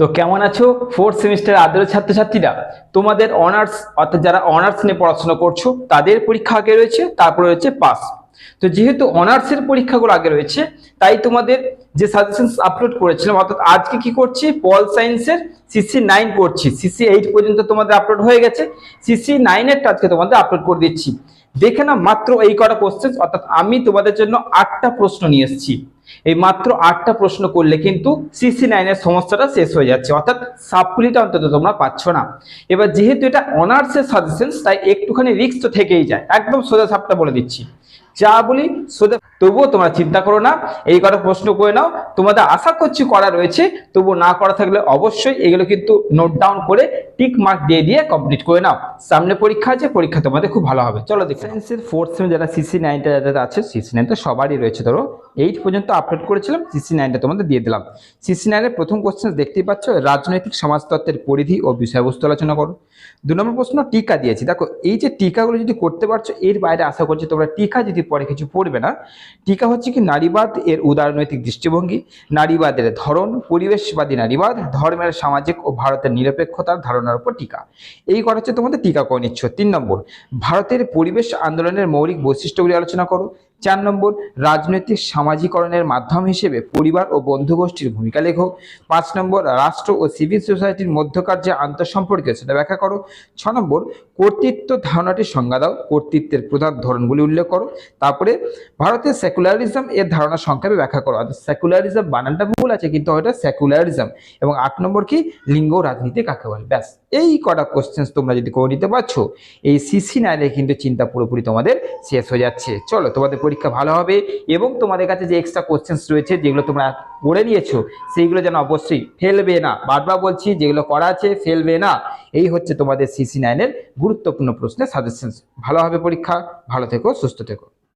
তো কেমন আছো ফোর্থ সেমিস্টার আদরের ছাত্রছাত্রীরা? তোমাদের অনার্স অর্থাৎ যারা অনার্স নিয়ে পড়াশোনা করছো তাদের পরীক্ষা আগে রয়েছে, তারপরে রয়েছে পাস। তো যেহেতু অনার্সের পরীক্ষাগুলো আগে রয়েছে, তাই তোমাদের যে সাজেশনস আপলোড করেছিলাম, অর্থাৎ আজকে কি করছি, পল সায়েন্সের CC9 করছি। CC8 পর্যন্ত তোমাদের আপলোড হয়ে গেছে, CC9 এরটা আজকে তোমাদের আপলোড করে দিচ্ছি। দেখে না, মাত্র এই কটা কোশ্চেন, অর্থাৎ আমি তোমাদের জন্য 8টা প্রশ্ন নিয়ে এসেছি। এই মাত্র 8টা প্রশ্ন করলে কিন্তু CC9 এর সমস্যাটা শেষ হয়ে যাচ্ছে, অর্থাৎ সাপ্লিটা অন্তত তোমরা পাচ্ছ না। এবার যেহেতু এটা অনার্সের সাজেশন, তাই একটুখানি রিস্ক তো থেকেই যায়, একদম সোজা সাপটা বলে দিচ্ছি, যা বলি সোজা। তবুও তোমরা চিন্তা করো না, এই কটা প্রশ্ন করে নাও, তোমাদের আশা করছি করা রয়েছে। তবুও না করা থাকলে অবশ্যই এগুলো কিন্তু নোট ডাউন করে টিক মার্ক দিয়ে দিয়ে কমপ্লিট করে নাও। সামনে পরীক্ষা আছে, পরীক্ষা তোমাদের খুব ভালো হবে। চলো দেখি, সায়েন্সের ফোর্থ সেম যারা CC9টা যাদের আছে, CC9 তো সবারই রয়েছে, ধরো 8 পর্যন্ত আপলোড করেছিলাম, CC9টা তোমাদের দিয়ে দিলাম। CC9 এর প্রথম কোশ্চেন দেখতেই পাচ্ছ, রাজনৈতিক সমাজতত্ত্বের পরিধি ও বিষয়বস্তু আলোচনা করো। 2 নম্বর প্রশ্ন টিকা দিয়েছি। দেখো, এই যে টিকাগুলো যদি করতে পারছো, এর বাইরে আশা করছি তোমরা টিকা যদি পরে কিছু পড়বে না। টিকা হচ্ছে কি, নারীবাদ এর উদারনৈতিক দৃষ্টিভঙ্গি, নারীবাদের ধরন, পরিবেশবাদী নারীবাদ, ধর্মের, সামাজিক ও ভারতের নিরপেক্ষতার ধারণার উপর টিকা। এই করা হচ্ছে তোমাদের টিকা করে নিচ্ছ। 3 নম্বর, ভারতের পরিবেশ আন্দোলনের মৌলিক বৈশিষ্ট্যগুলি আলোচনা করো। 4 নম্বর, রাজনৈতিক সামাজিকরণের মাধ্যম হিসেবে পরিবার ও বন্ধু গোষ্ঠীর ভূমিকা লেখো। 5 নম্বর, রাষ্ট্র ও সিভিল সোসাইটির মধ্যকার যে আন্তঃসম্পর্ক সেটা ব্যাখ্যা করো। 6 নম্বর, কর্তৃত্ব ধারণাটির সংজ্ঞা দাও, কর্তৃত্বের প্রধান ধরনগুলি উল্লেখ করো। তারপরে ভারতের সেকুলারিজম এর ধারণা সংক্ষেপে ব্যাখ্যা করো। সেকুলারিজম বানানটা ভুল আছে, কিন্তু ওটা সেকুলারিজম। এবং 8 নম্বর কি, লিঙ্গ রাজনীতি কাকে বলে। ব্যাস, এই কটা কোশ্চেন তোমরা যদি করে নিতে পারছো, এই CC9 কিন্তু চিন্তা পুরোপুরি তোমাদের শেষ হয়ে যাচ্ছে। চলো, তোমাদের পরীক্ষা ভালো হবে। এবং তোমাদের কাছে যে এক্সট্রা কোশ্চেন রয়েছে, যেগুলো তোমরা পড়ে নিয়েছো, সেইগুলো যেন অবশ্যই ফেলবে না। বারবার বলছি, যেগুলো করা আছে ফেলবে না। এই হচ্ছে তোমাদের CC9 এর গুরুত্বপূর্ণ প্রশ্নের সাজেশন। ভালো হবে পরীক্ষা। ভালো থেকো, সুস্থ থেকো।